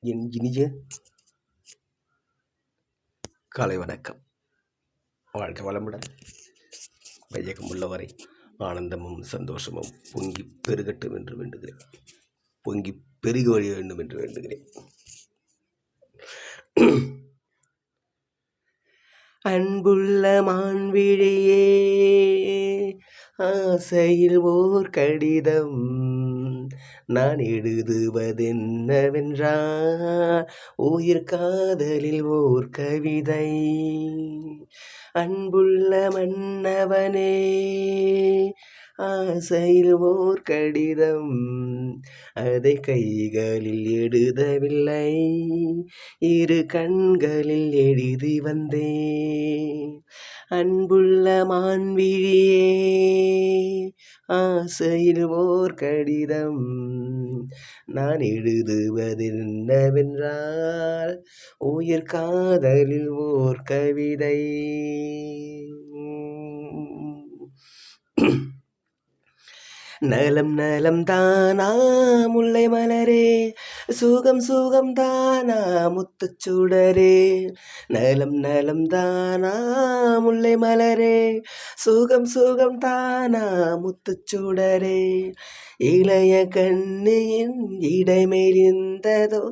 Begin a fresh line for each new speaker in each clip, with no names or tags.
என் இனிய காலை வணக்கம். வாழ்க வளமுடன். வையகம் உள்ளவரை ஆனந்தமும் சந்தோஷமும் பொங்கி பெருகட்டும் என்று வேண்டுகிறேன். பொங்கி பெருகி வழிய வேண்டும் என்று வேண்டுகிறேன். அன்புள்ள மான்விழியே, ஆசையில் ஓர் கடிதம் நான் எழுதுவதென்னவென்றால், உயிர் காதலில் ஓர் கவிதை. அன்புள்ள மன்னவனே, ஆசையில் ஓர் கடிதம், அதை கைகளில் எழுதவில்லை, இரு கண்களில் எழுதி வந்தேன். அன்புள்ள மான்விழியே, ஆசையில் ஓர் கடிதம் நான் எழுதுவதென்னவென்றால், உயிர் காதலில் ஓர் கவிதை. நலம் நலம் தானா முல்லை மலரே, சுகம் சுகம் தானா முத்துச்சுடரே. நலம் நலம் தானா முல்லை மலரே, சுகம் சுகம் தானா முத்துச்சுடரே. இளைய கண்ணியின் இடைமெலிந்ததோ,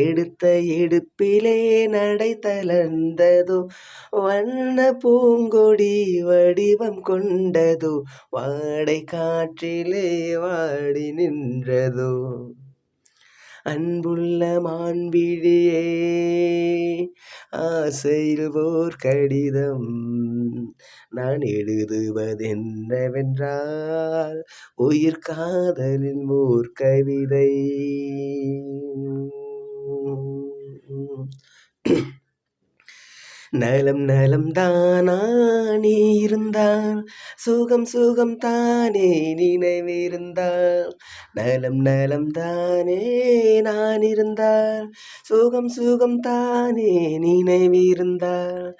எடுத்த எடுப்பிலே நடை தளர்ந்ததோ, வண்ண பூங்கொடி வடிவம் கொண்டதோ, வாடை காற்றிலே வாடி நின்றதோ. அன்புள்ள மான்விழியே, ஆசையில் ஓர் கடிதம் நான் எழுதுவதென்னவென்றால், உயிர் காதலின் ஓர் கவிதை. நலம் நலம் தானா நீ இருந்தால், சுகம் சுகம் தானே நினைவிருந்தால். நலம் நலம் தானே நான் இருந்தால், சுகம் சுகம் தானே நினைவிருந்தால்.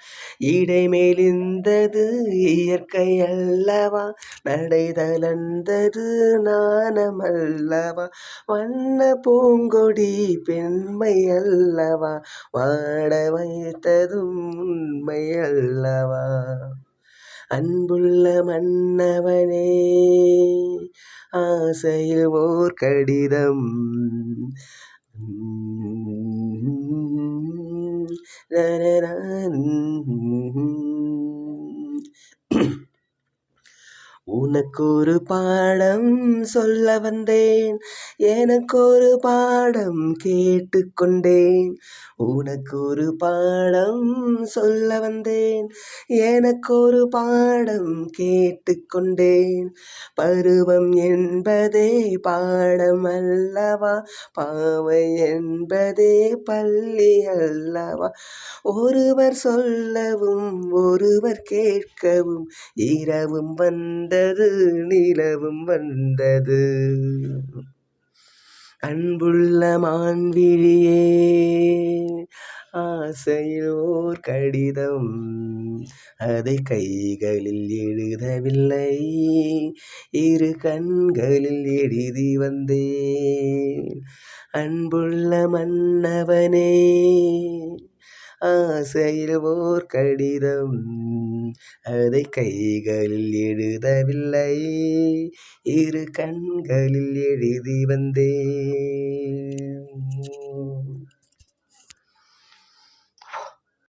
இடைமேலிந்தது இயற்கை அல்லவா, நடை தளர்ந்தது நாணமல்லவா. வண்ண பூங்கொடி பெண்மை அல்லவா, வாட வைத்ததும் உண்மை அல்லவா. அன்புள்ள மன்னவனே, ஆசையில் ஓர் கடிதம் உனக்கொரு பாடம் சொல்ல வந்தேன், எனக்கொரு பாடம் கேட்டுக்கொண்டேன். உனக்கொரு பாடம் சொல்ல வந்தேன், எனக்கொரு பாடம் கேட்டுக்கொண்டேன். பருவம் என்பதே பாடம் அல்லவா, பாவை என்பதே பள்ளி அல்லவா. ஒருவர் சொல்லவும் ஒருவர் கேட்கவும், இரவும் வந்தது நிலவும் வந்தது. அன்புள்ள மான்விழியே, ஆசையில் ஓர் கடிதம், அதை கைகளில் எழுதவில்லை, இரு கண்களில் எழுதி வந்தேன். அன்புள்ள மன்னவனே, ஆசையில் ஓர் கடிதம், அதை கைகளில் எழுதவில்லை, இரு கண்களில் எழுதி வந்தேன்.